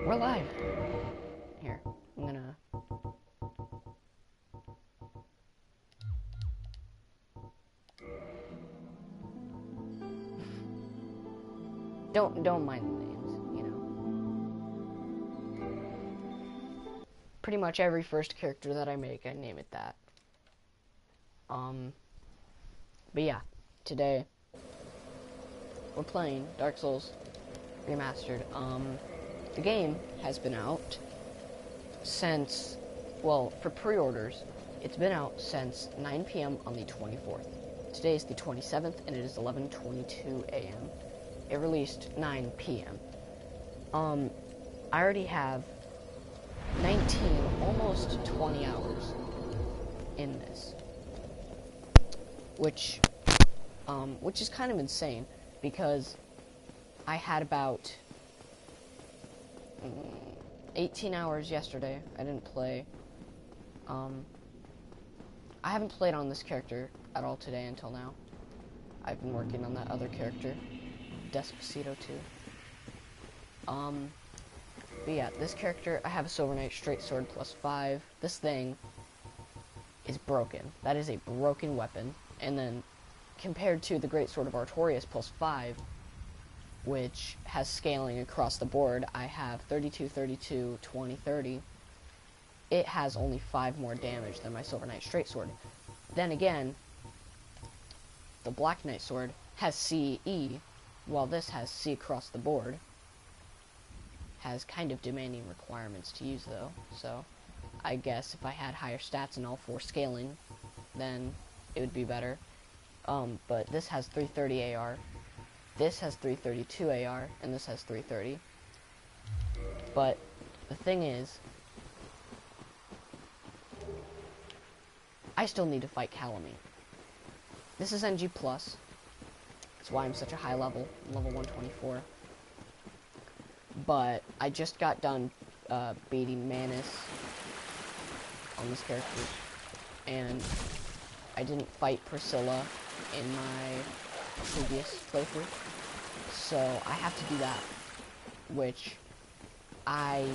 We're live. Here, I'm gonna. Don't mind the names, you know. Pretty much every first character that I make, I name it that. But yeah, today we're playing Dark Souls Remastered. The game has been out since, well, for pre-orders, it's been out since 9 p.m. on the 24th. Today is the 27th, and it is 11:22 a.m. It released 9 p.m. I already have 19, almost 20 hours in this, which is kind of insane because I had about 18 hours yesterday. I didn't play. I haven't played on this character at all today until now. I've been working on that other character, Despacito 2. But yeah, this character, I have a Silver Knight straight sword +5. This thing is broken. That is a broken weapon. And then, compared to the Great Sword of Artorias +5, which has scaling across the board, I have 32, 32, 20, 30. It has only 5 more damage than my Silver Knight straight sword. Then again, the Black Knight sword has CE, while this has C across the board. Has kind of demanding requirements to use though, so I guess if I had higher stats in all 4 scaling, then it would be better. But this has 330 AR, this has 332 AR, and this has 330. But the thing is, I still need to fight Calamine. This is NG+. That's why I'm such a high level, level 124. But I just got done beating Manus on this character, and I didn't fight Priscilla in my previous playthrough, so I have to do that, which I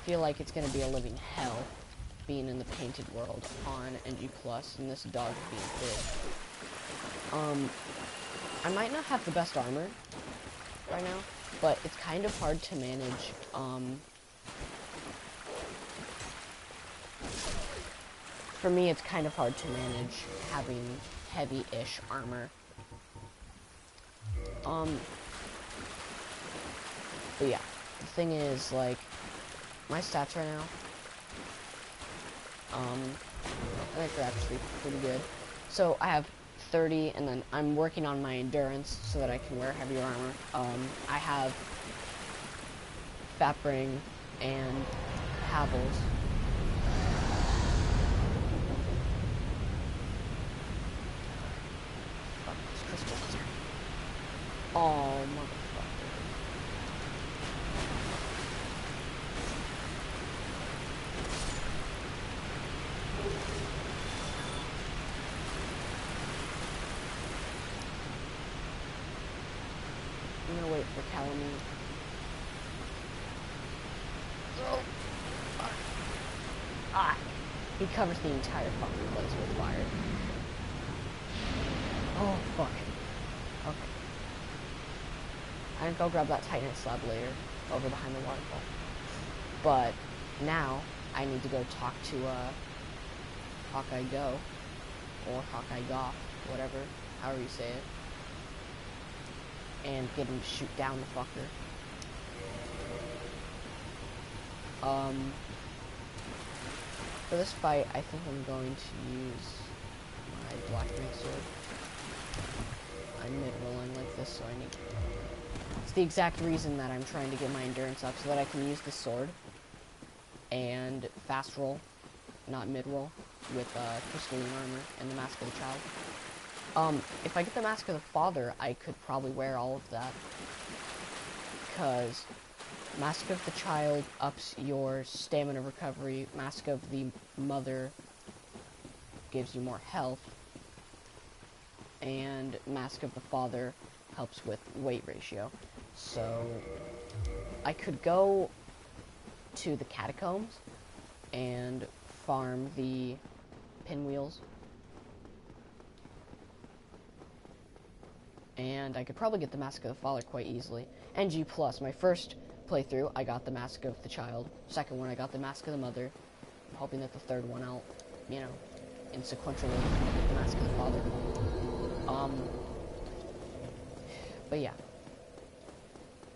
feel like it's going to be a living hell being in the painted world on NG+, and this dog being big. I might not have the best armor right now, but it's kind of hard to manage, for me it's kind of hard to manage having heavy-ish armor. But yeah, the thing is, like, my stats right now, I think they're actually pretty good. So I have 30, and then I'm working on my endurance so that I can wear heavier armor. I have Fatbring and Havels. Fuck, this crystal laser. Oh, motherfucker. I'm gonna wait for Calamine. Oh, fuck. Ah! He covers the entire fucking place with fire. Oh, fuck. Okay. I'm gonna go grab that Titanite slab later, over behind the waterfall. But, now, I need to go talk to, Hawkeye Go, or Hawkeye Goff, whatever, however you say it, and get him to shoot down the fucker. For this fight, I think I'm going to use my Black Knight sword. I'm mid-rolling like this, so I need... It's the exact reason that I'm trying to get my endurance up, so that I can use the sword and fast roll, not mid-roll, with crystalline armor and the Mask of the Child. If I get the Mask of the Father, I could probably wear all of that, because Mask of the Child ups your stamina recovery, Mask of the Mother gives you more health, and Mask of the Father helps with weight ratio. So I could go to the catacombs and farm the pinwheels. And I could probably get the Mask of the Father quite easily. NG+, my first playthrough, I got the Mask of the Child. Second one, I got the Mask of the Mother. I'm hoping that the third one I'll, you know, in sequential order, I'll get the Mask of the Father. But yeah.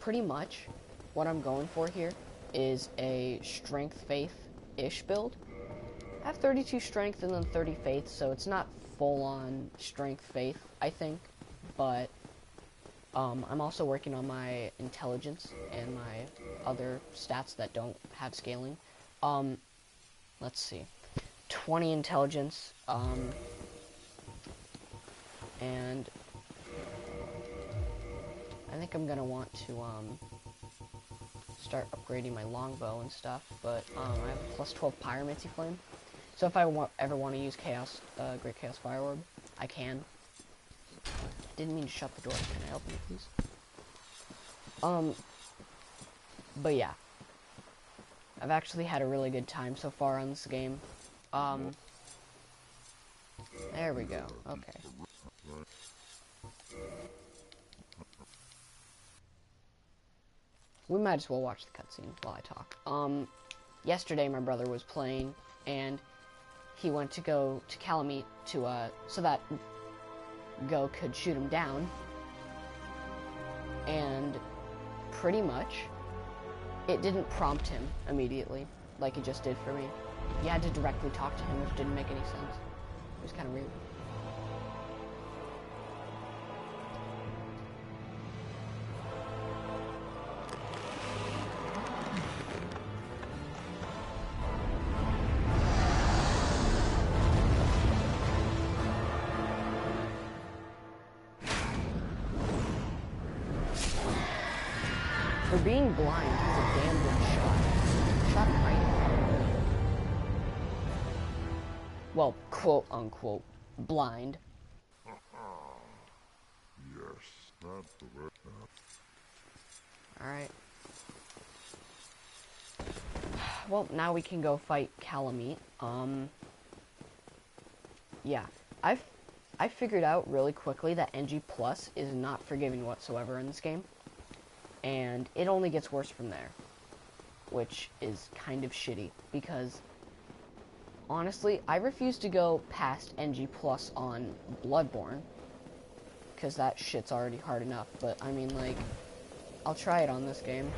Pretty much what I'm going for here is a strength faith-ish build. I have 32 strength and then 30 faith, so it's not full-on strength faith, I think. But I'm also working on my intelligence and my other stats that don't have scaling. Let's see. 20 intelligence, and I think I'm gonna want to start upgrading my longbow and stuff, but I have a plus 12 pyromancy flame. So if I ever want to use chaos, Great Chaos Fire Orb, I can. Didn't mean to shut the door. Can I open it, please? But yeah. I've actually had a really good time so far on this game. There we go. Okay. We might as well watch the cutscene while I talk. Yesterday my brother was playing, and he went to go to Calamite to, so that Go could shoot him down, and pretty much it didn't prompt him immediately like it just did for me. You had to directly talk to him, which didn't make any sense. It was kind of weird. For being blind, he's a damn good shot. Shot him right. Well, quote unquote, blind. Yes, that's the right. Alright. Well, now we can go fight Calamite. Yeah. I figured out really quickly that NG Plus is not forgiving whatsoever in this game. And it only gets worse from there, which is kind of shitty, because honestly, I refuse to go past NG Plus on Bloodborne, because that shit's already hard enough, but I mean, like, I'll try it on this game,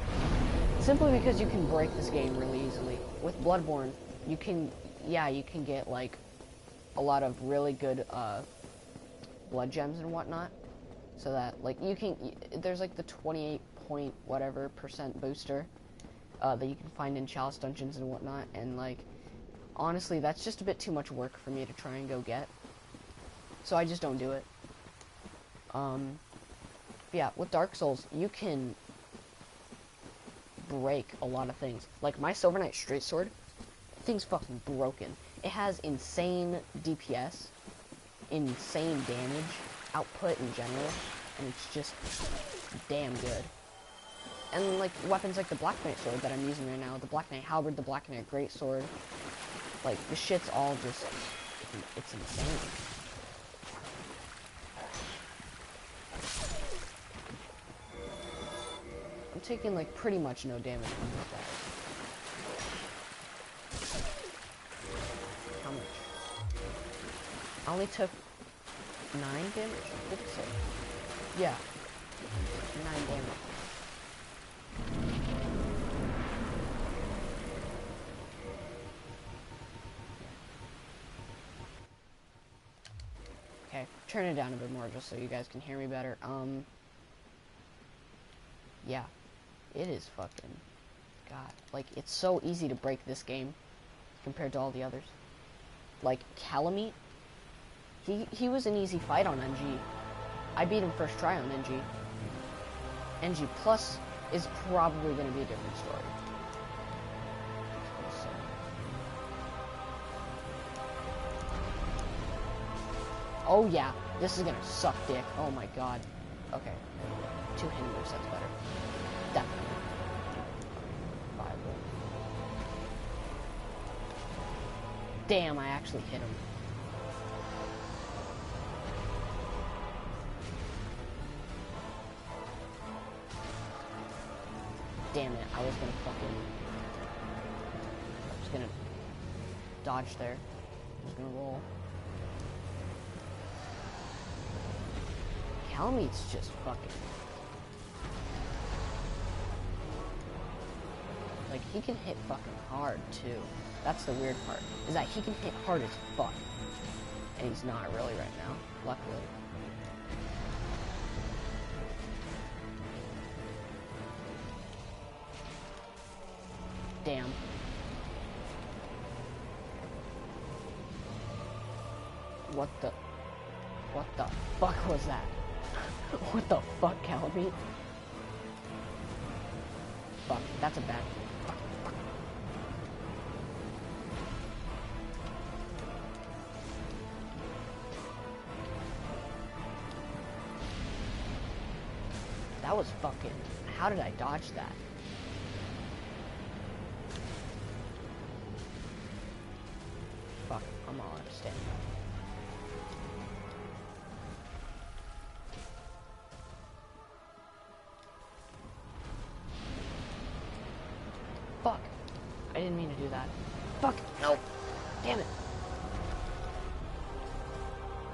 simply because you can break this game really easily. With Bloodborne, you can get, like, a lot of really good, blood gems and whatnot, so that, like, there's, like, the 28 point whatever % booster that you can find in Chalice dungeons and whatnot, and like honestly that's just a bit too much work for me to try and go get, so I just don't do it. Yeah, with Dark Souls you can break a lot of things. Like my Silver Knight straight sword, thing's fucking broken. It has insane DPS, insane damage output in general, and it's just damn good. And like weapons like the Black Knight sword that I'm using right now, the Black Knight halberd, the Black Knight greatsword, like the shit's all just, it's insane. I'm taking like pretty much no damage from this guy. How much? I only took 9 damage? What did it say? Yeah. 9 damage. Okay, turn it down a bit more just so you guys can hear me better. Yeah, it is fucking, God, like, it's so easy to break this game compared to all the others. Like, Calamite, he was an easy fight on NG. I beat him first try on NG. NG Plus is probably going to be a different story. Oh yeah, this is gonna suck dick. Oh my god. Okay. 2 hand moves, that's better. Definitely. Damn, I actually hit him. Damn it, I was gonna dodge there. I was gonna roll. Calmeet's just fucking... Like, he can hit fucking hard, too. That's the weird part, is that he can hit hard as fuck. And he's not really right now, luckily. Damn. What the fuck was that? What the fuck, Calmeet? Fuck, that's a bad... Fuck. That was fucking... How did I dodge that? Fuck, I'm all out of stamina. Fuck. I didn't mean to do that. Fuck, no. Damn it.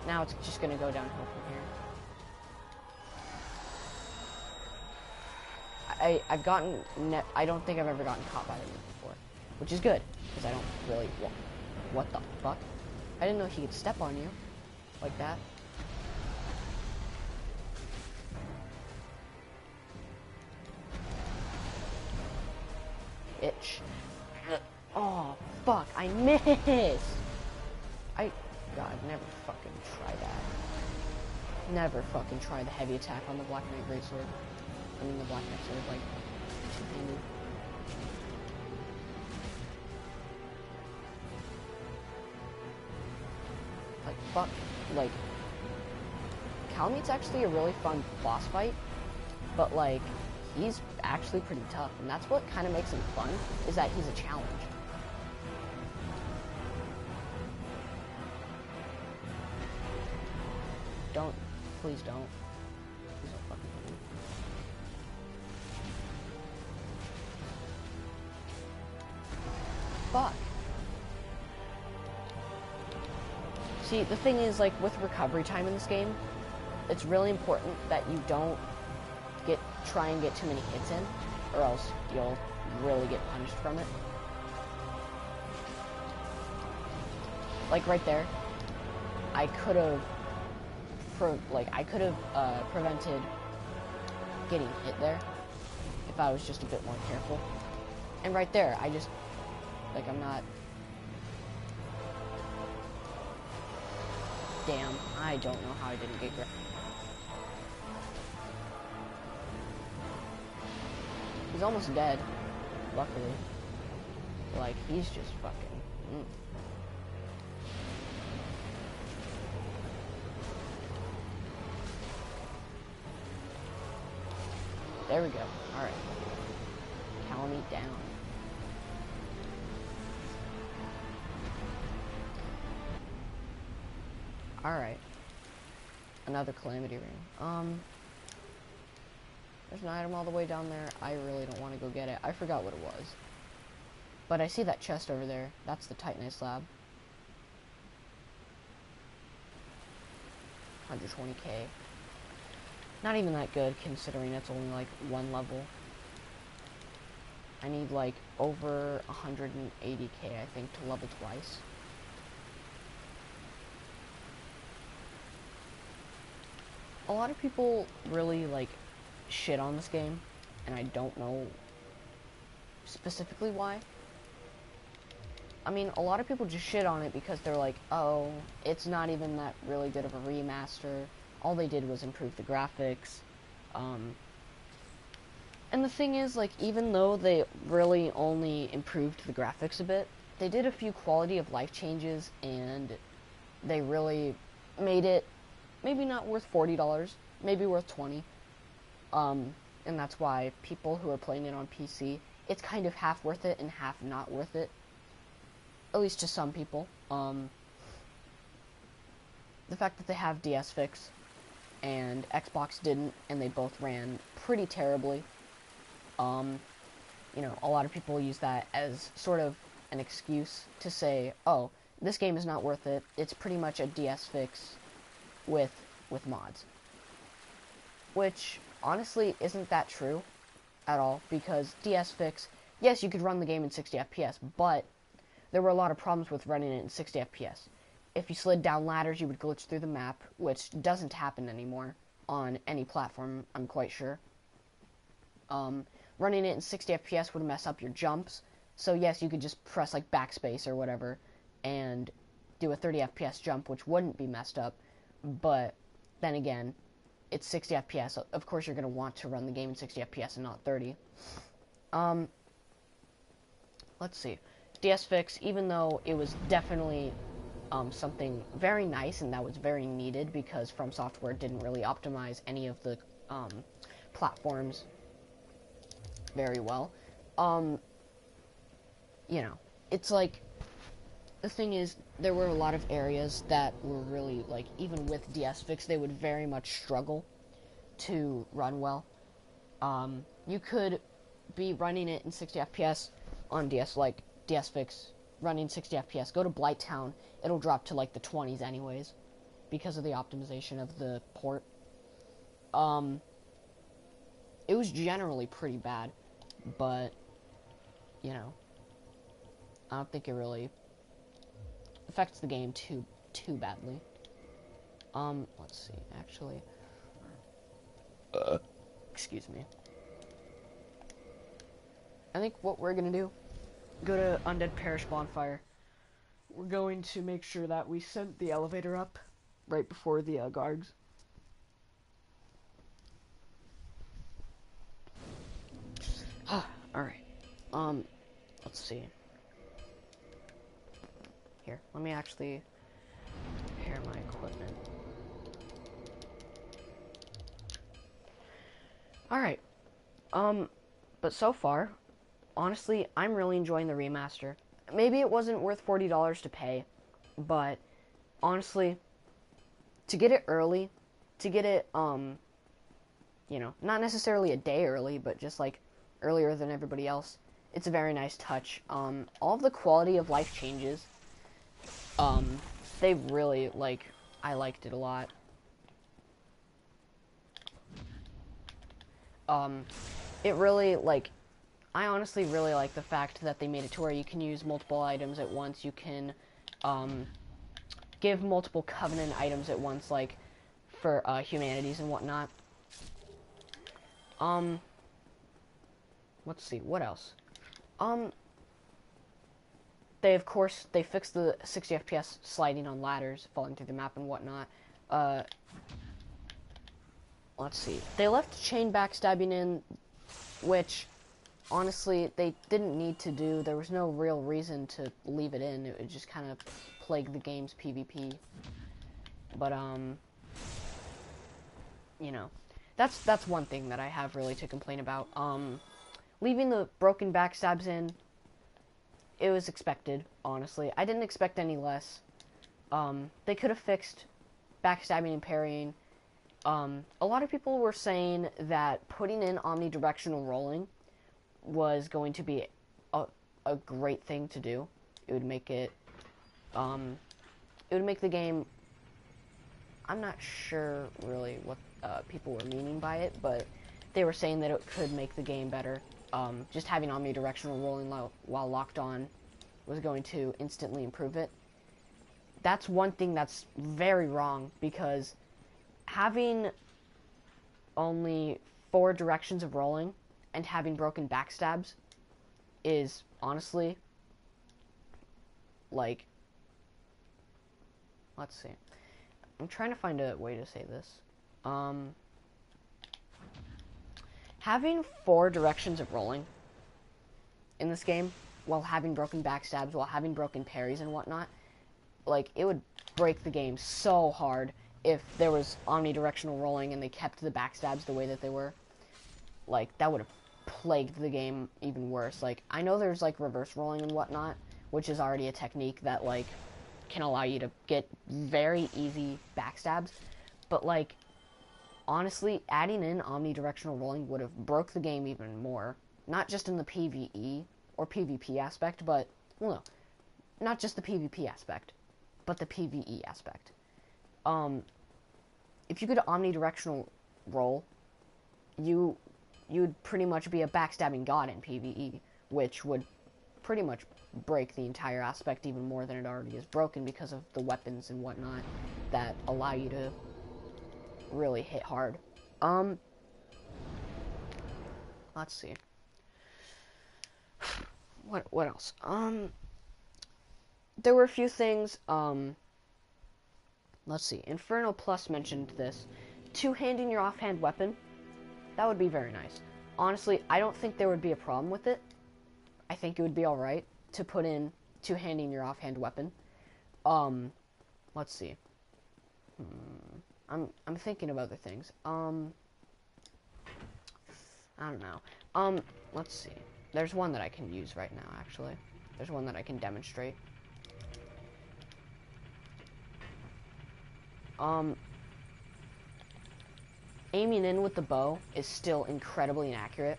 Now it's just gonna go downhill from here. I've gotten... I don't think I've ever gotten caught by them before. Which is good, because I don't really... What the fuck? I didn't know he could step on you. Like that. Itch. Oh, fuck, I missed! God, never fucking try that. Never fucking try the heavy attack on the Black Knight Greatsword. I mean, the Black Knight Sword, like, two-handed. Like, fuck, like, Calmeet's actually a really fun boss fight, but, like, he's actually pretty tough, and that's what kind of makes him fun, is that he's a challenge. Don't, please don't. Please don't fucking hit me. Fuck. See, the thing is, like, with recovery time in this game, it's really important that you don't try and get too many hits in, or else you'll really get punished from it. Like right there, I could have prevented getting hit there if I was just a bit more careful. And right there, I just, like, I'm not... Damn, I don't know how I didn't get grabbed. He's almost dead, luckily. Like, he's just fucking... There we go. Alright. Calmeet down. Alright. Another Calamity Ring. There's an item all the way down there. I really don't want to go get it. I forgot what it was. But I see that chest over there. That's the Titanite slab. 120k. Not even that good, considering it's only, like, one level. I need, like, over 180k, I think, to level twice. A lot of people really, like, shit on this game, and I don't know specifically why. I mean, a lot of people just shit on it because they're like, oh, it's not even that really good of a remaster. All they did was improve the graphics. And the thing is, like, even though they really only improved the graphics a bit, they did a few quality of life changes, and they really made it maybe not worth $40, maybe worth $20. And that's why people who are playing it on PC, it's kind of half worth it and half not worth it. At least to some people. Um, the fact that they have DS Fix and Xbox didn't, and they both ran pretty terribly. Um, a lot of people use that as sort of an excuse to say, oh, this game is not worth it. It's pretty much a DS Fix with mods. Which, honestly, isn't that true at all, because DS Fix, yes, you could run the game in 60 FPS, but there were a lot of problems with running it in 60 FPS. If you slid down ladders, you would glitch through the map, which doesn't happen anymore on any platform, I'm quite sure. Running it in 60 FPS would mess up your jumps, so yes, you could just press like backspace or whatever and do a 30 FPS jump, which wouldn't be messed up, but then again, it's 60 FPS, so of course you're going to want to run the game in 60 FPS and not 30. Let's see. DS Fix, even though it was definitely something very nice and that was very needed because From Software didn't really optimize any of the platforms very well. It's like, the thing is, there were a lot of areas that were really, like, even with DS Fix, they would very much struggle to run well. You could be running it in 60 FPS on DS Fix, running 60 FPS. Go to Blighttown, it'll drop to, like, the 20s anyways, because of the optimization of the port. It was generally pretty bad, but, I don't think it really affects the game too badly. Let's see, actually. Excuse me. I think what we're gonna do, go to Undead Parish Bonfire. We're going to make sure that we send the elevator up right before the guards. Alright. Let's see. Here, let me actually prepare my equipment. Alright. But so far, honestly, I'm really enjoying the remaster. Maybe it wasn't worth $40 to pay, but honestly, to get it early, to get it, not necessarily a day early, but just like earlier than everybody else, it's a very nice touch. All of the quality of life changes, they really, I liked it a lot. It really, I honestly really like the fact that they made it to where you can use multiple items at once. You can, give multiple Covenant items at once, like, for, humanities and whatnot. Let's see, what else? They fixed the 60 FPS sliding on ladders, falling through the map and whatnot. Let's see. They left chain backstabbing in, which, honestly, they didn't need to do. There was no real reason to leave it in. It would just kind of plague the game's PvP. But, that's one thing that I have really to complain about. Leaving the broken backstabs in, it was expected, honestly. I didn't expect any less. They could have fixed backstabbing and parrying. A lot of people were saying that putting in omnidirectional rolling was going to be a great thing to do. It would make it would make the game, I'm not sure really what people were meaning by it, but they were saying that it could make the game better. Just having omnidirectional rolling while locked on was going to instantly improve it. That's one thing that's very wrong, because having only 4 directions of rolling and having broken backstabs is honestly, let's see. I'm trying to find a way to say this. Having 4 directions of rolling in this game, while having broken backstabs, while having broken parries and whatnot, it would break the game so hard if there was omnidirectional rolling and they kept the backstabs the way that they were. That would have plagued the game even worse. I know there's, reverse rolling and whatnot, which is already a technique that, can allow you to get very easy backstabs, but like honestly, adding in omnidirectional rolling would have broke the game even more. Not just in the PvE or PvP aspect, but well, no, not just the PvP aspect, but the PvE aspect. If you could omnidirectional roll, you'd pretty much be a backstabbing god in PvE, which would pretty much break the entire aspect even more than it already is broken because of the weapons and whatnot that allow you to really hit hard. Let's see. What else? There were a few things. Let's see. Inferno Plus mentioned this. Two-handing your offhand weapon. That would be very nice. Honestly, I don't think there would be a problem with it. I think it would be alright to put in two-handing your offhand weapon. Let's see. I'm thinking of other things. I don't know. Let's see. There's one that I can use right now, actually. There's one that I can demonstrate. Aiming in with the bow is still incredibly inaccurate,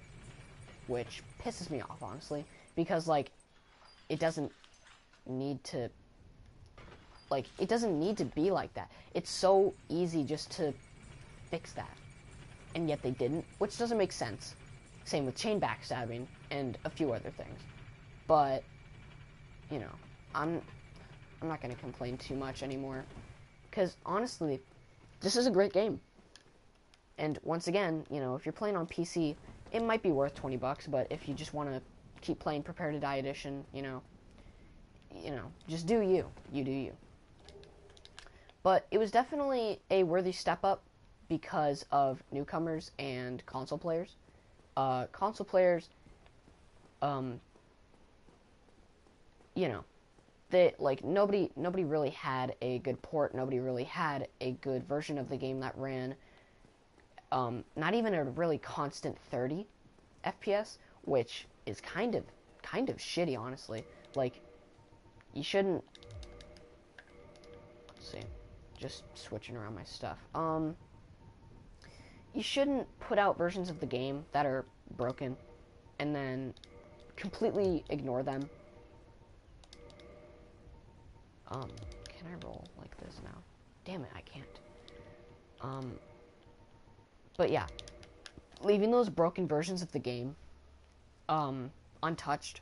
which pisses me off, honestly, because, like, it doesn't need to, it doesn't need to be like that. It's so easy just to fix that, and yet they didn't, which doesn't make sense. Same with chain backstabbing and a few other things, but, you know, I'm not going to complain too much anymore, because, honestly, this is a great game. And once again, you know, if you're playing on PC, it might be worth $20, but if you just want to keep playing Prepare to Die Edition, you know, just do you. You do you. But it was definitely a worthy step up because of newcomers and console players. Console players, you know, they, like, nobody really had a good port. Nobody really had a good version of the game that ran not even a really constant 30 FPS, which is kind of shitty, honestly. Like, you shouldn't. Let's see, just switching around my stuff. You shouldn't put out versions of the game that are broken and then completely ignore them. Can I roll like this now? Damn it, I can't. But yeah, leaving those broken versions of the game, untouched,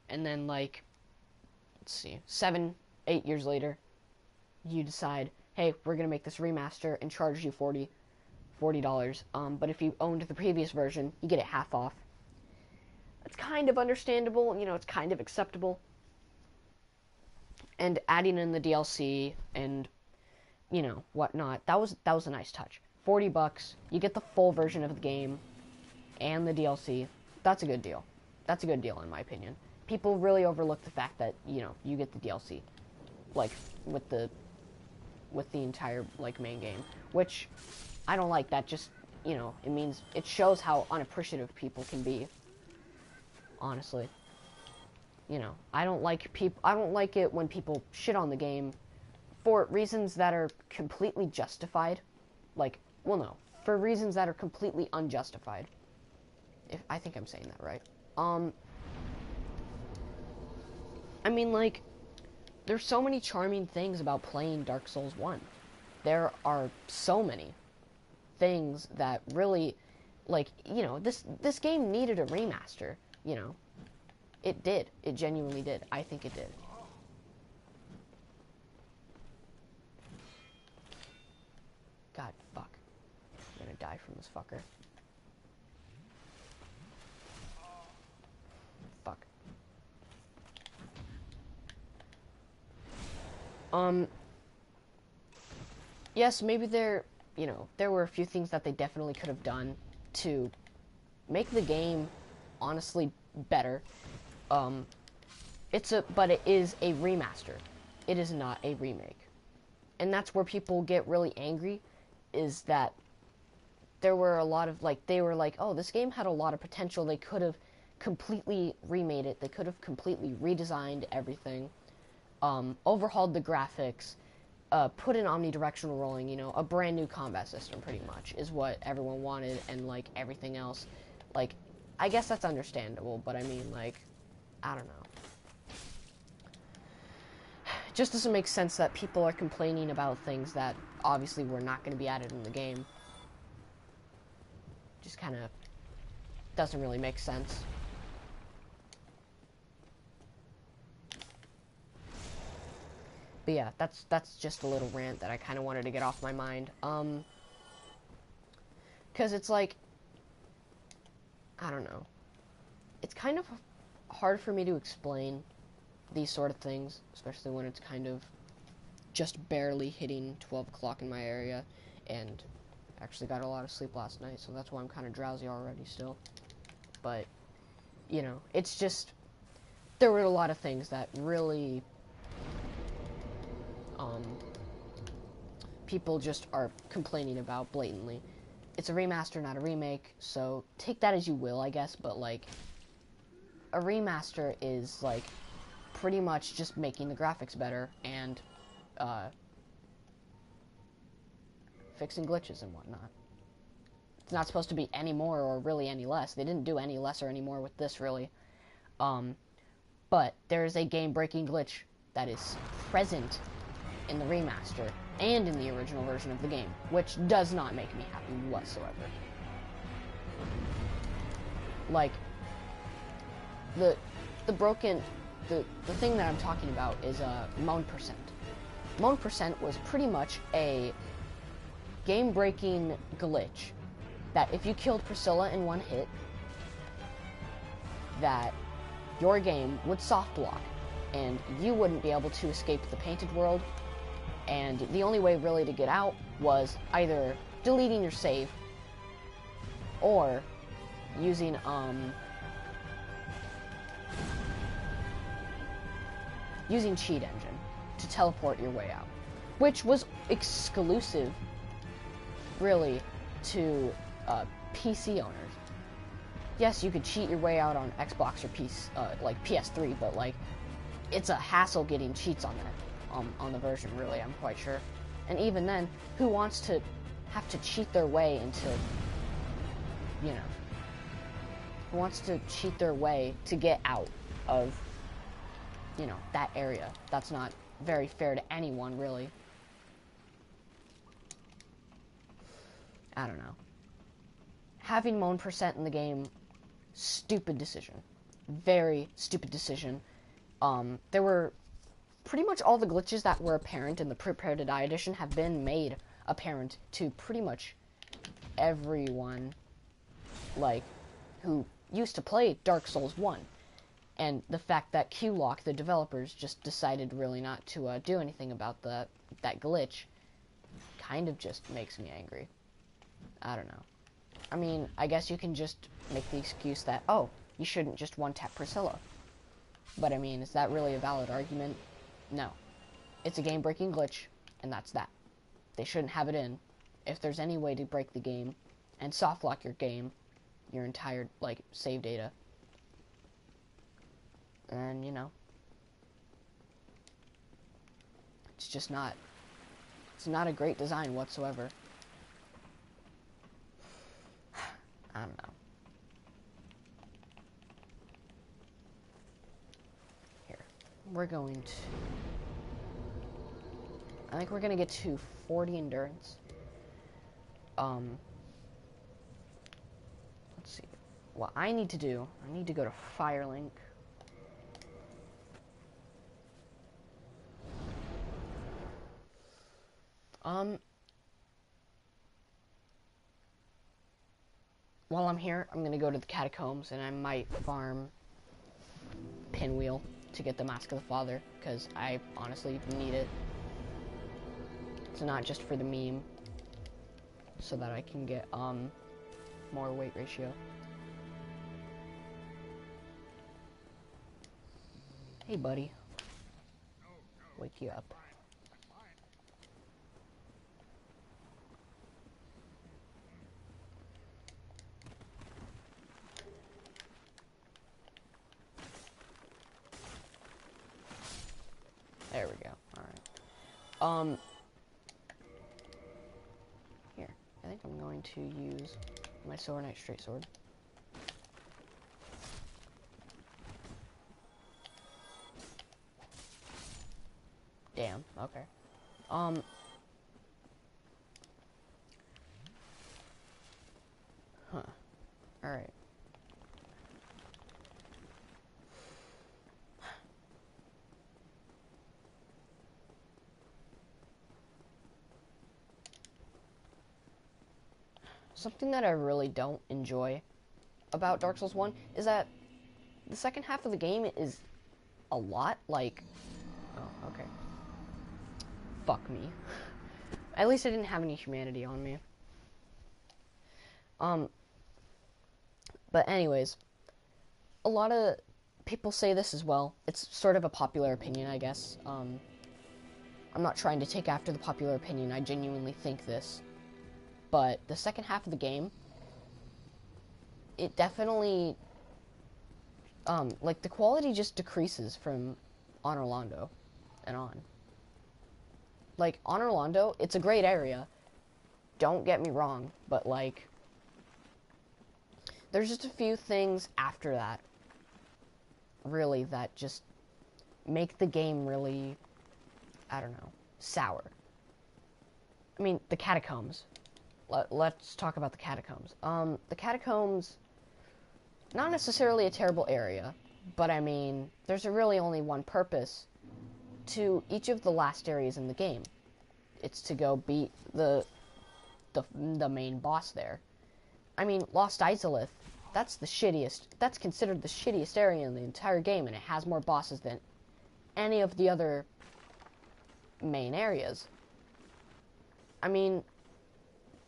and then, like, let's see, 7, 8 years later, you decide, hey, we're gonna make this remaster and charge you $40. But if you owned the previous version, you get it half off. It's kind of understandable, you know, it's kind of acceptable. And adding in the DLC and, you know, whatnot, that was a nice touch. $40, you get the full version of the game and the DLC. That's a good deal. That's a good deal, in my opinion. People really overlook the fact that, you know, you get the DLC, like, with the entire, like, main game, which I don't like. That just, you know, it shows how unappreciative people can be, honestly. You know, I don't like it when people shit on the game for reasons that are completely justified. Like, well, no, for reasons that are completely unjustified. If I think I'm saying that right. I mean, like, there's so many charming things about playing Dark Souls 1. There are so many things that really, like, you know, this game needed a remaster, you know. It did. It genuinely did. I think it did. God, fuck. I'm gonna die from this fucker. Fuck. Yes, maybe there were a few things that they definitely could have done to make the game honestly better. But it is a remaster. It is not a remake. And that's where people get really angry, is that there were a lot of, like, they were like, oh, this game had a lot of potential. They could have completely remade it. They could have completely redesigned everything. overhauled the graphics, put in omnidirectional rolling, you know, a brand new combat system pretty much is what everyone wanted, and like everything else, like, I guess that's understandable, but I mean, like, I don't know. It just doesn't make sense that people are complaining about things that obviously were not going to be added in the game. Just kind of doesn't really make sense. But yeah, that's just a little rant that I kind of wanted to get off my mind. Because it's like, I don't know. It's kind of hard for me to explain these sort of things, especially when it's kind of just barely hitting 12 o'clock in my area, and actually got a lot of sleep last night, so that's why I'm kind of drowsy already still. But, you know, it's just, there were a lot of things that really, people just are complaining about blatantly. It's a remaster, not a remake, so take that as you will, I guess, but, like, a remaster is, like, pretty much just making the graphics better and, fixing glitches and whatnot. It's not supposed to be any more or really any less. They didn't do any less or any more with this, really. But there is a game-breaking glitch that is present in the remaster and in the original version of the game, which does not make me happy whatsoever. Like, the thing that I'm talking about is Moan Percent. Moan Percent was pretty much a game-breaking glitch that if you killed Priscilla in one hit, that your game would soft lock, and you wouldn't be able to escape the painted world, and the only way really to get out was either deleting your save or using using Cheat Engine to teleport your way out, which was exclusive really to PC owners. Yes, you could cheat your way out on Xbox or like PS3, but like it's a hassle getting cheats on that on the version, really, I'm quite sure. And even then, who wants to have to cheat their way into, you know, who wants to cheat their way to get out of, you know, that area? That's not very fair to anyone, really. I don't know. Having Moan Percent in the game, stupid decision. Very stupid decision. There were pretty much all the glitches that were apparent in the Prepare to Die edition have been made apparent to pretty much everyone, like, who used to play Dark Souls 1. And the fact that Q-Lock, the developers, just decided really not to do anything about that glitch kind of just makes me angry. I don't know. I mean, I guess you can just make the excuse that, oh, you shouldn't just one-tap Priscilla. But I mean, is that really a valid argument? No. It's a game-breaking glitch, and that's that. They shouldn't have it in. If there's any way to break the game and softlock your game, your entire, like, save data, and, you know, it's just not, it's not a great design whatsoever. I don't know. Here. We're going to, I think we're going to get to 40 endurance. Let's see. What I need to do, I need to go to Firelink. While I'm here, I'm gonna go to the catacombs and I might farm Pinwheel to get the Mask of the Father, because I honestly need it. It's not just for the meme, so that I can get more weight ratio. Hey buddy, wake you up. Here, I think I'm going to use my Silver Knight Straight Sword. Damn, okay. Huh. Alright. Something that I really don't enjoy about Dark Souls 1 is that the second half of the game is a lot like... Oh, okay. Fuck me. At least I didn't have any humanity on me. But anyways, a lot of people say this as well. It's sort of a popular opinion, I guess. I'm not trying to take after the popular opinion. I genuinely think this. But the second half of the game, it definitely, like, the quality just decreases from Honor Londo and on. Like, Honor Londo, it's a great area. Don't get me wrong, but, like, there's just a few things after that, really, that just make the game really, I don't know, sour. I mean, the catacombs. Let's talk about the catacombs. The catacombs, not necessarily a terrible area, but I mean, there's really only one purpose to each of the last areas in the game. It's to go beat the main boss there. I mean, Lost Izalith, that's considered the shittiest area in the entire game, and it has more bosses than any of the other main areas. I mean,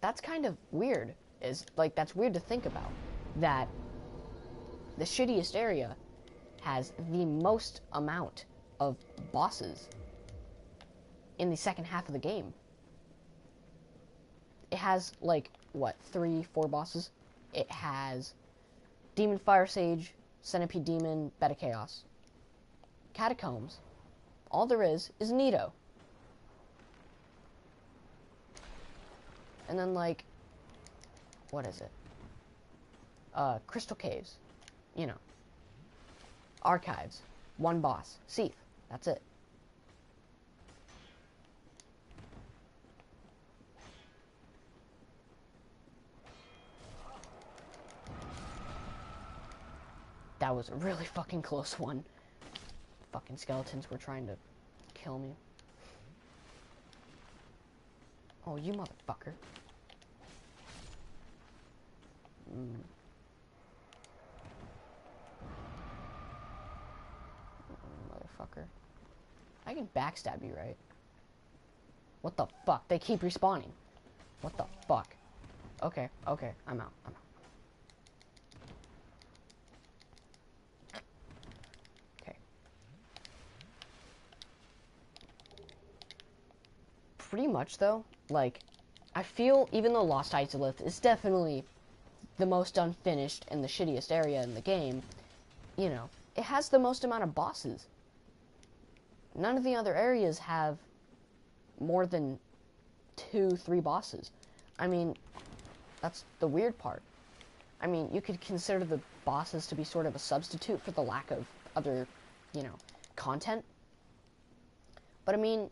that's kind of weird. That's weird to think about. That the shittiest area has the most amount of bosses in the second half of the game. It has, like, what, 3, 4 bosses? It has Demon Fire Sage, Centipede Demon, Beta Chaos. Catacombs, all there is Nito. And then, like, what is it? Crystal Caves. You know. Archives. One boss. Seath. That's it. That was a really fucking close one. Fucking skeletons were trying to kill me. Oh, you motherfucker. Motherfucker. I can backstab you, right? What the fuck? They keep respawning. What the fuck? Okay, I'm out. Okay. Pretty much, though, like, I feel, even though Lost Izalith is definitely the most unfinished and the shittiest area in the game, you know, it has the most amount of bosses. None of the other areas have more than 2, 3 bosses. I mean, that's the weird part. I mean, you could consider the bosses to be sort of a substitute for the lack of other, you know, content. But I mean,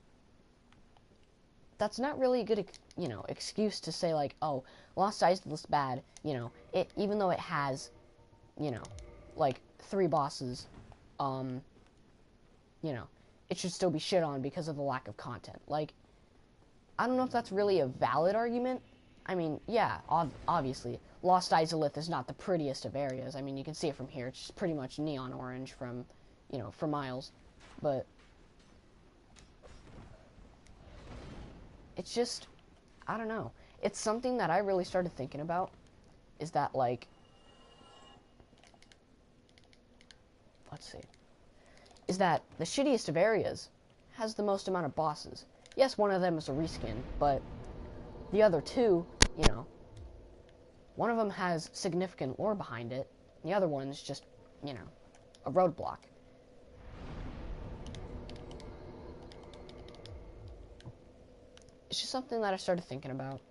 that's not really a good, you know, excuse to say, like, oh, Lost Izalith's bad, you know, even though it has, you know, like, 3 bosses, you know, it should still be shit on because of the lack of content. Like, I don't know if that's really a valid argument. I mean, yeah, obviously, Lost Izalith is not the prettiest of areas. I mean, you can see it from here. It's just pretty much neon orange from, you know, for miles. But it's just, I don't know. It's something that I really started thinking about, is that, like, let's see, is that the shittiest of areas has the most amount of bosses. Yes, one of them is a reskin, but the other 2, you know, one of them has significant lore behind it, and the other one's just, you know, a roadblock. it's just something that I started thinking about.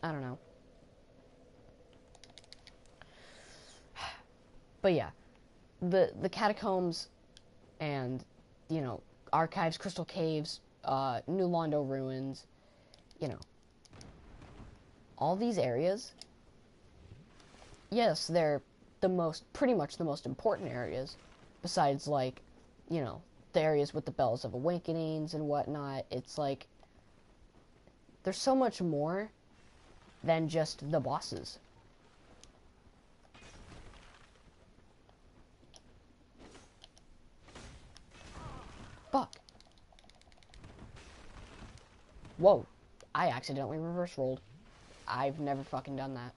I don't know. But yeah, the catacombs and, you know, archives, crystal caves, New Londo ruins, you know, all these areas, yes, they're pretty much the most important areas, besides, like, you know, the areas with the Bells of Awakenings and whatnot. It's like, there's so much more than just the bosses. Fuck. Whoa. I accidentally reverse rolled. I've never fucking done that.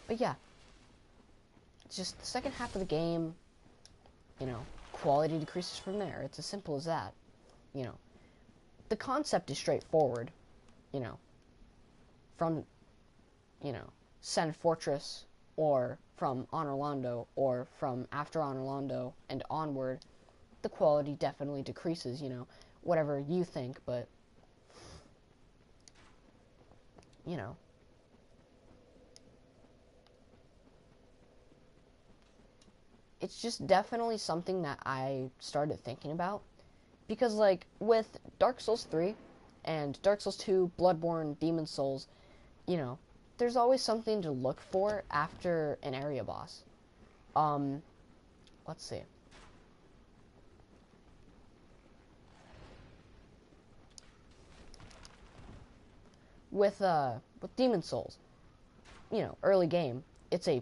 But yeah, just the second half of the game, you know, quality decreases from there. It's as simple as that. You know, the concept is straightforward. You know, from, you know, Sen Fortress, or from Honor Londo, or from after Honor Londo and onward, the quality definitely decreases, you know, whatever you think, but, you know, it's just definitely something that I started thinking about, because, like, with Dark Souls 3 and Dark Souls 2, Bloodborne, Demon Souls, you know, there's always something to look for after an area boss. Let's see. With Demon Souls, you know, early game, it's a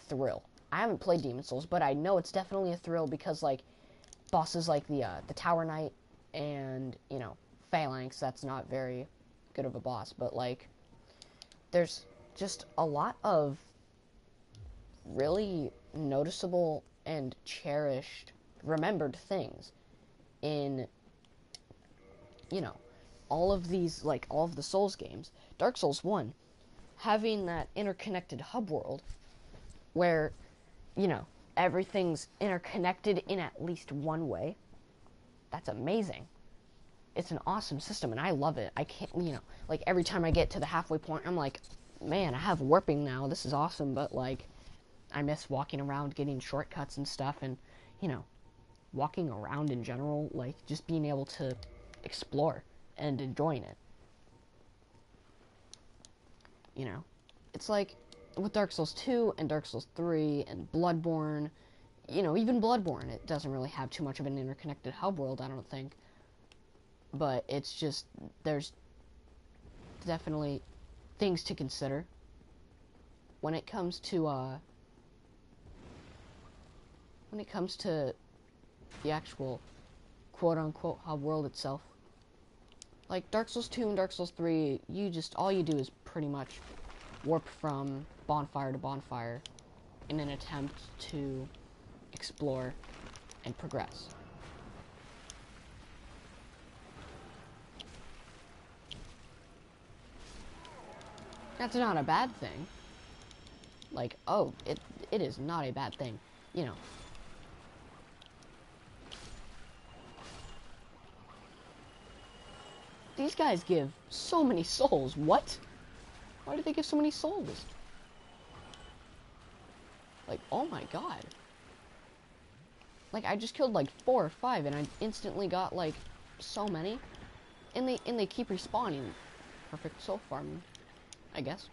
thrill. I haven't played Demon Souls, but I know it's definitely a thrill because, like, bosses like the Tower Knight and, you know, Phalanx, that's not very good of a boss, but, like, there's just a lot of really noticeable and cherished, remembered things in, you know, all of these, like, all of the Souls games. Dark Souls 1, having that interconnected hub world where, you know, everything's interconnected in at least one way, that's amazing. It's an awesome system, and I love it. I can't, you know, like, every time I get to the halfway point, I'm like, man, I have warping now. This is awesome, but, like, I miss walking around, getting shortcuts and stuff, and, you know, walking around in general, like, just being able to explore and enjoying it. You know, it's like with Dark Souls 2 and Dark Souls 3 and Bloodborne, you know, even Bloodborne, it doesn't really have too much of an interconnected hub world, I don't think. But it's just, there's definitely things to consider when it comes to the actual quote-unquote hub world itself. Like Dark Souls 2 and Dark Souls 3, all you do is pretty much warp from bonfire to bonfire in an attempt to explore and progress. That's not a bad thing. Like, oh, it is not a bad thing. You know, these guys give so many souls. What? Why do they give so many souls? Like, oh my god. Like, I just killed like 4 or 5 and I instantly got like so many. And they keep respawning. Perfect soul farming, I guess.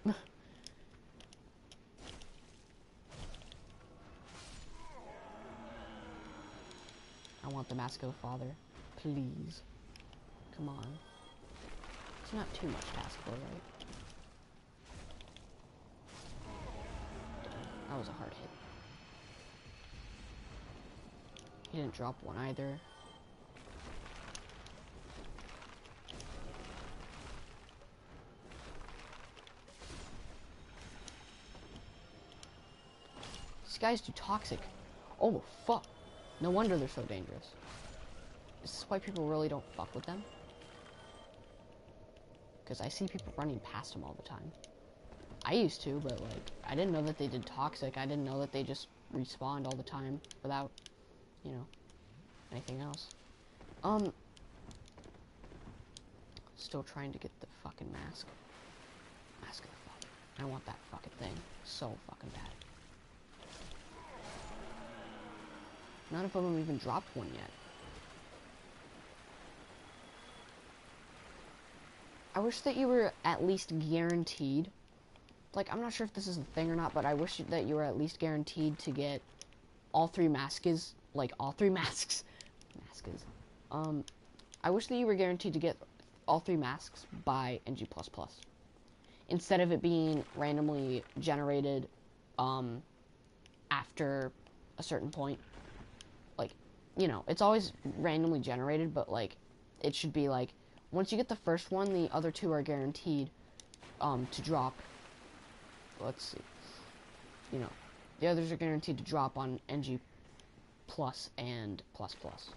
I want the Mask of the Father. Please. Come on. It's not too much to ask for, right? That was a hard hit. He didn't drop one either. These guys do toxic. Oh, fuck. No wonder they're so dangerous. Is this why people really don't fuck with them? Because I see people running past them all the time. I used to, but like, I didn't know that they did toxic. I didn't know that they just respawned all the time without, you know, anything else. Still trying to get the fucking mask. Mask of the Father. I want that fucking thing so fucking bad. None of them even dropped one yet. I wish that you were at least guaranteed. Like, I'm not sure if this is a thing or not, but I wish that you were at least guaranteed to get all three masks. Like, all three masks. Masks. I wish that you were guaranteed to get all three masks by NG++. Instead of it being randomly generated, after a certain point. Like, you know, it's always randomly generated, but, like, it should be, like, once you get the first one, the other two are guaranteed, to drop. Let's see. You know, the others are guaranteed to drop on NG plus and plus plus.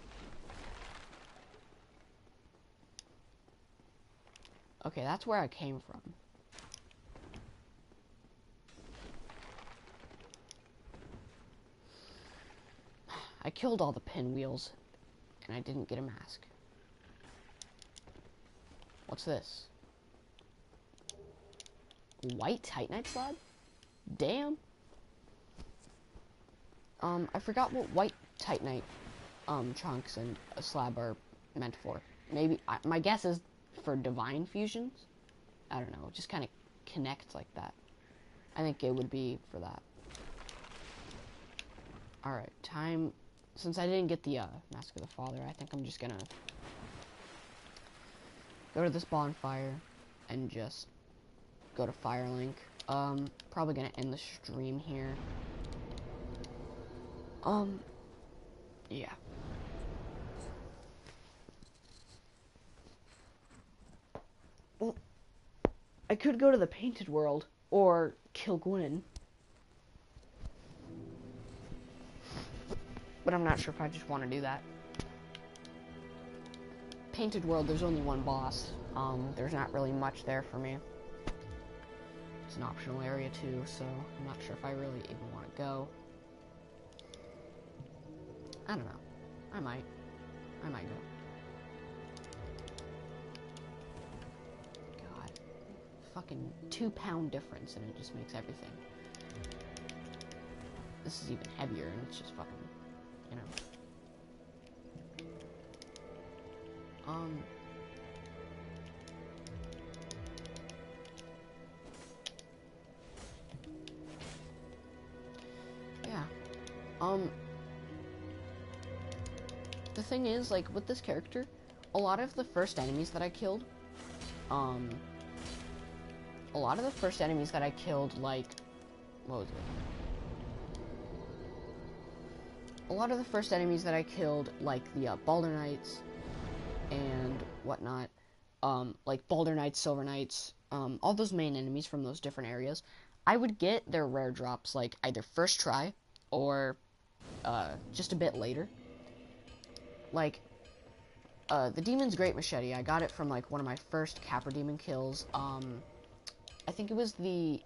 Okay, that's where I came from. I killed all the pinwheels, and I didn't get a mask. What's this? White Titanite slab? Damn. I forgot what white Titanite, chunks and a slab are meant for. Maybe, my guess is for divine fusions? I don't know, just kind of connect like that. I think it would be for that. Alright, time. Since I didn't get the Mask of the Father, I think I'm just gonna go to this bonfire and just go to Firelink. Probably gonna end the stream here. Yeah. Well, I could go to the Painted World or kill Gwyn. But I'm not sure if I just want to do that. Painted World, there's only one boss. There's not really much there for me. It's an optional area too, so I'm not sure if I really even want to go. I don't know. I might go. God. Fucking 2-pound difference and it just makes everything. This is even heavier and it's just fucking, you know. Yeah. The thing is, like, with this character, a lot of the first enemies that I killed, like, what was it? A lot of the first enemies that I killed, like the Balder Knights and whatnot, like Balder Knights, Silver Knights, all those main enemies from those different areas, I would get their rare drops, like, either first try or just a bit later. Like, the Demon's Great Machete, I got it from, like, one of my first Capra Demon kills. I think it was the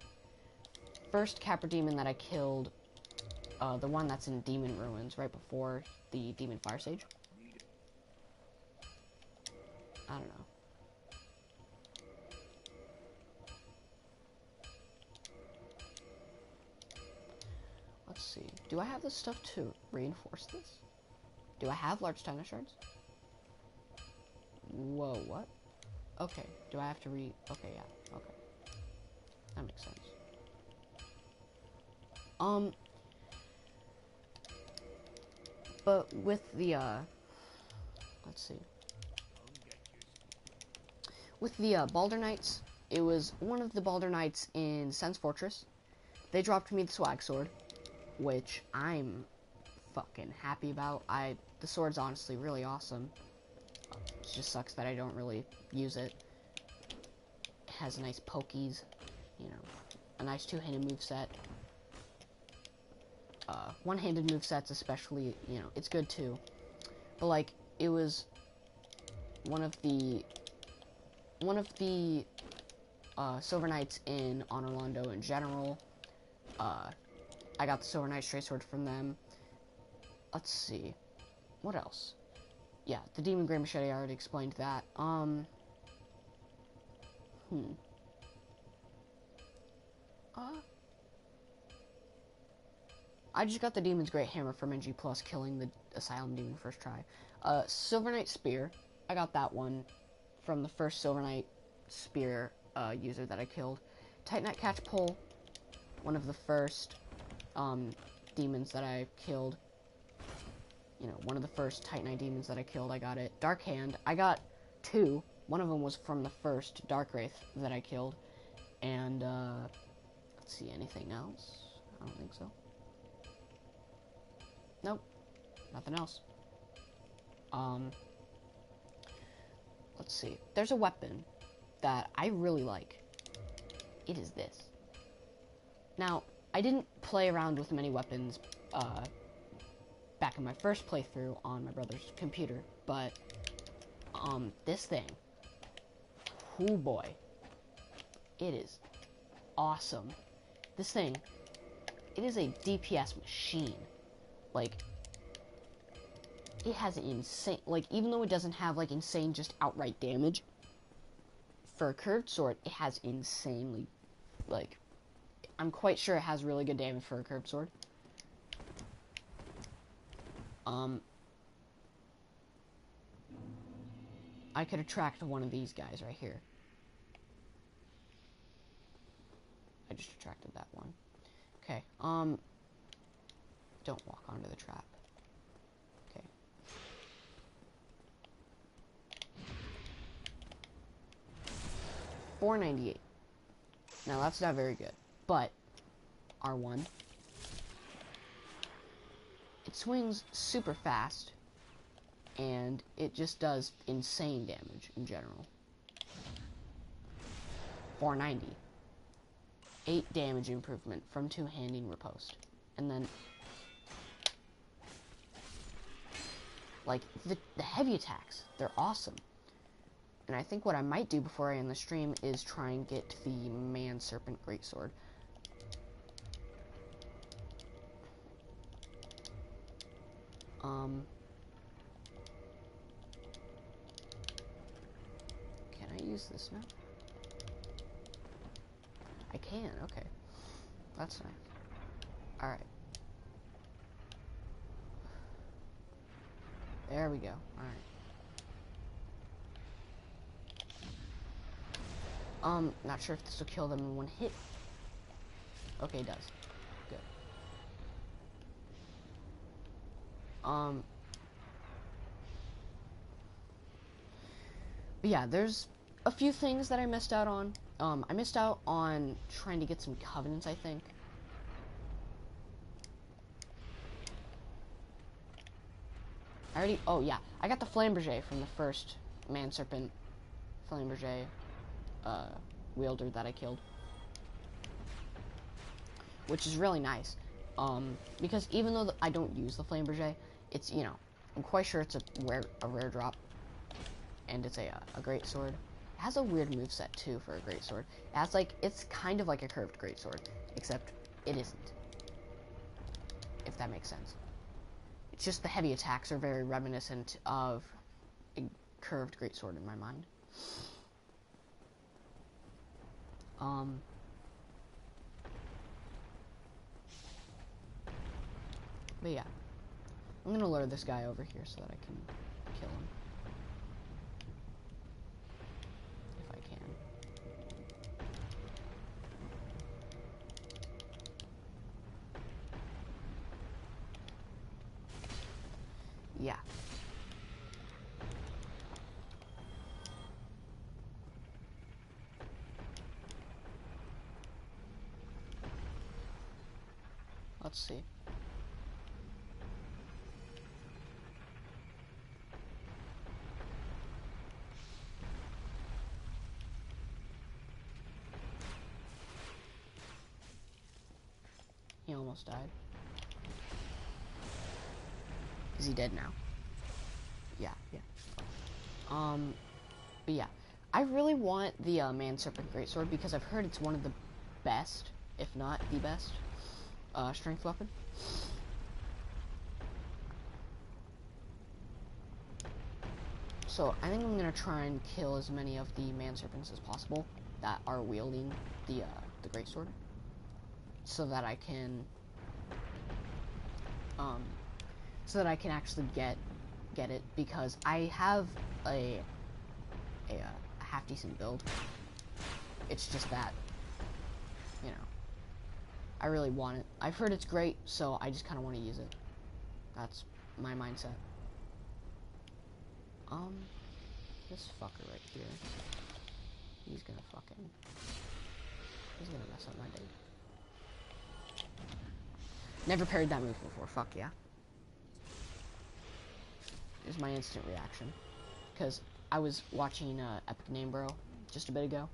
first Capra Demon that I killed, the one that's in Demon Ruins, right before the Demon Fire Sage. I don't know. Let's see. Do I have the stuff to reinforce this? Do I have large Titanite shards? Whoa, what? Okay, do I have to okay, yeah, okay. That makes sense. But with the, let's see. With the, Balder Knights, it was one of the Balder Knights in Sen's Fortress. They dropped me the swag sword, which I'm fucking happy about. The sword's honestly really awesome. It just sucks that I don't really use it. It has nice pokies, you know, a nice two-handed moveset. One-handed movesets especially, you know, it's good too. But, like, it was one of the Silver Knights in Honor Londo in general. I got the Silver Knight straight sword from them. Let's see, what else? Yeah, the Demon Grey Machete, I already explained that. I just got the Demon's Great Hammer from NG Plus, killing the Asylum Demon first try. Silver Knight Spear, I got that one from the first Silver Knight Spear user that I killed. Titanite Catchpole, one of the first demons that I killed. You know, one of the first Titanite demons that I killed, I got it. Dark Hand, I got 2. One of them was from the first Dark Wraith that I killed. And, let's see, anything else? I don't think so. Nope. Nothing else. Let's see. There's a weapon that I really like. It is this. Now, I didn't play around with many weapons, back in my first playthrough on my brother's computer, but, this thing, oh boy, it is awesome. This thing, it is a DPS machine. Like, it has an insane, like, even though it doesn't have, like, insane just outright damage, for a curved sword, it has insanely, like, I'm quite sure it has really good damage for a curved sword. I could attract one of these guys right here. I just attracted that one. Okay, don't walk onto the trap. Okay. $4.98. Now that's not very good, but R1. It swings super fast, and it just does insane damage in general. $4.90. 8 damage improvement from two-handing riposte. And then, like, the heavy attacks, they're awesome. And I think what I might do before I end the stream is try and get the Man Serpent Greatsword. Can I use this now? I can, okay. That's nice. Alright. There we go. Alright. Not sure if this will kill them in one hit. Okay, it does. Good. But yeah, there's a few things that I missed out on. I missed out on trying to get some covenants, I think. Oh yeah, I got the Flamberger from the first Man Serpent Flamberger wielder that I killed. Which is really nice. Because even though I don't use the Flamberger, it's, you know, I'm quite sure it's a rare drop. And it's a great sword. It has a weird moveset too for a great sword. It has, like, it's kind of like a curved great sword, except it isn't. If that makes sense. It's just the heavy attacks are very reminiscent of a curved great sword in my mind. But yeah. I'm gonna lure this guy over here so that I can kill him. If I can. Yeah. Let's see. He almost died. Is he dead now? Yeah, yeah. But yeah, I really want the Man Serpent Greatsword because I've heard it's one of the best, if not the best, strength weapon. So I think I'm gonna try and kill as many of the Man Serpents as possible that are wielding the Greatsword, so that I can actually get it, because I have a half decent build. It's just that, you know, I really want it. I've heard it's great, so I just kind of want to use it. That's my mindset. This fucker right here, he's gonna mess up my day. Never parried that move before. Fuck yeah. Is my instant reaction, because I was watching Epic Name Bro just a bit ago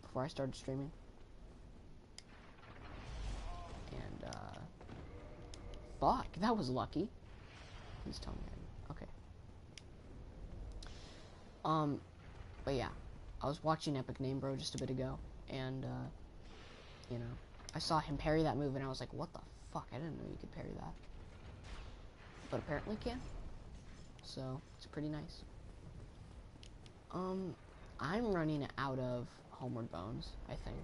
before I started streaming, and fuck, that was lucky. Please tell me. Okay. But yeah, I was watching Epic Name Bro just a bit ago, and you know, I saw him parry that move, and I was like, what the fuck? I didn't know you could parry that, but apparently you can. So it's pretty nice. I'm running out of Homeward Bones, I think,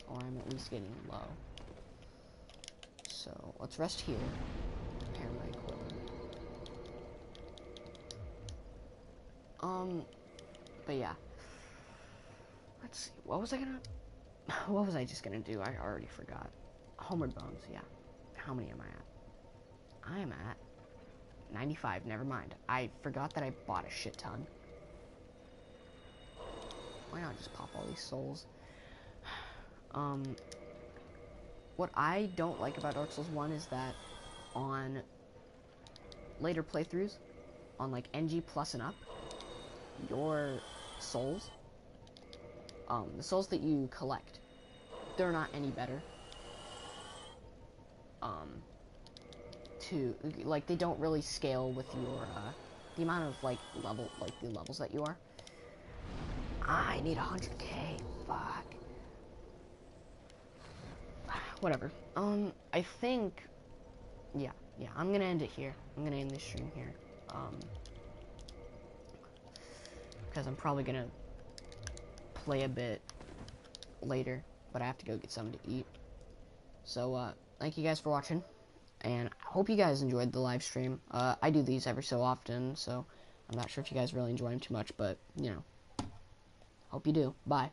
or I'm at least getting low. So let's rest here. Repair my equipment. But yeah. Let's see. What was I just gonna do? I already forgot. Homeward Bones, yeah. How many am I at? I am at 95. Never mind. I forgot that I bought a shit ton. Why not just pop all these souls? What I don't like about Dark Souls 1 is that on later playthroughs, on like NG plus and up, your souls, the souls that you collect, they're not any better. Like, they don't really scale with your, the amount of, like, the levels that you are. I need 100k, fuck. Whatever. I think, yeah, I'm gonna end it here. I'm gonna end this stream here. Because I'm probably gonna play a bit later, but I have to go get something to eat. So, thank you guys for watching, and I hope you guys enjoyed the live stream. I do these every so often, so I'm not sure if you guys really enjoy them too much, but, you know, hope you do. Bye.